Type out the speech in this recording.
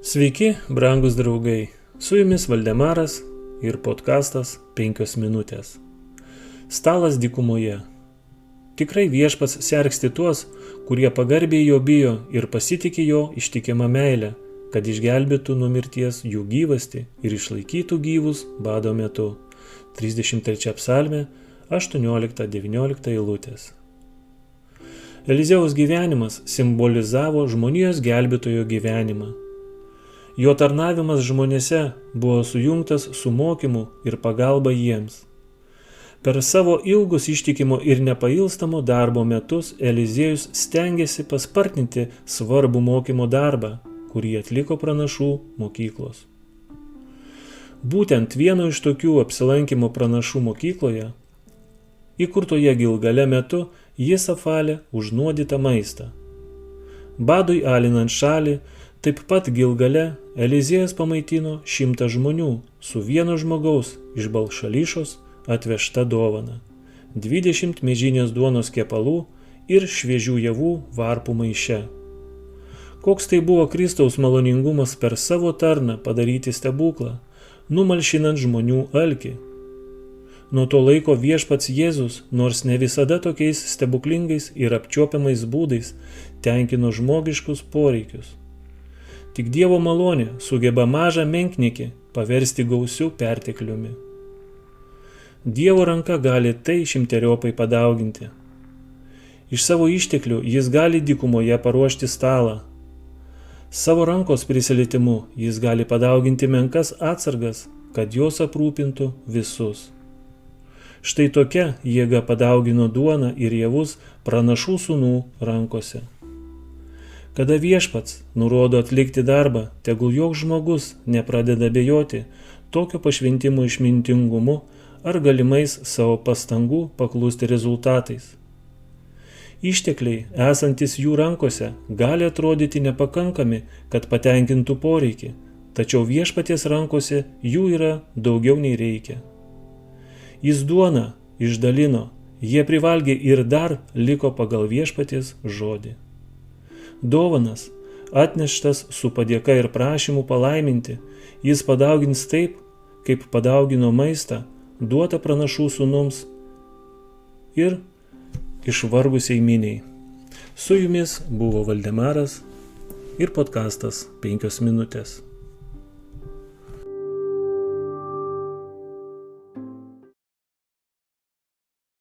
Sveiki, brangūs draugai, su jumis Valdemaras ir podkastas 5 minutės. Stalas dykumoje. Tikrai Viešpats sergsti tuos, kurie pagarbiai jo bijo ir pasitiki jo ištikimą meilę, kad išgelbėtų nuo mirties jų gyvastį ir išlaikytų gyvus bado metu. 33 psalmė, 18-19 eilutės. Eliziejaus gyvenimas simbolizavo žmonijos gelbėtojo gyvenimą. Jo tarnavimas žmonėse buvo sujungtas su mokymu ir pagalba jiems. Per savo ilgus ištikimo ir nepailstamo darbo metus Eliziejus stengėsi paspartinti svarbų mokymo darbą, kurį atliko pranašų mokyklos. Būtent vieno iš tokių apsilankimo pranašų mokykloje, įkurtoje Gilgale metu, jis apvalė užnuodytą maistą. Badui alinant šalį, taip pat Gilgale Eliziejus pamaitino 100 žmonių su vieno žmogaus iš Balšališos atvežta dovana, 20 miežinės duonos kepalų ir šviežių javų varpų maiše. Koks tai buvo Kristaus maloningumas per savo tarną padaryti stebuklą, numalšinant žmonių alkį. Nuo to laiko Viešpats Jėzus, nors ne visada tokiais stebuklingais ir apčiuopiamais būdais, tenkino žmogiškus poreikius. Tik Dievo malonė sugeba mažą menkniekį paversti gausiu pertekliumi. Dievo ranka gali tai 100-eriopai padauginti. Iš savo išteklių jis gali dykumoje paruošti stalą. Savo rankos prisilietimu jis gali padauginti menkas atsargas, kad jos aprūpintų visus. Štai tokia jėga padaugino duoną ir javus pranašų sūnų rankose. Kada Viešpats nurodo atlikti darbą, tegul joks žmogus nepradeda abejoti tokio pašventimo išmintingumu ar galimais savo pastangų paklusti rezultatais. Ištekliai, esantis jų rankose, gali atrodyti nepakankami, kad patenkintų poreikį, tačiau Viešpaties rankose jų yra daugiau nei reikia. Jis duoną išdalino, jie privalgė ir dar liko pagal Viešpaties žodį. Dovanas, atneštas su padėka ir prašymu palaiminti, jis padaugins taip, kaip padaugino maistą, duotą pranašų sūnums ir išvargusiai miniai. Su jumis buvo Valdemaras ir podkastas 5 minutės.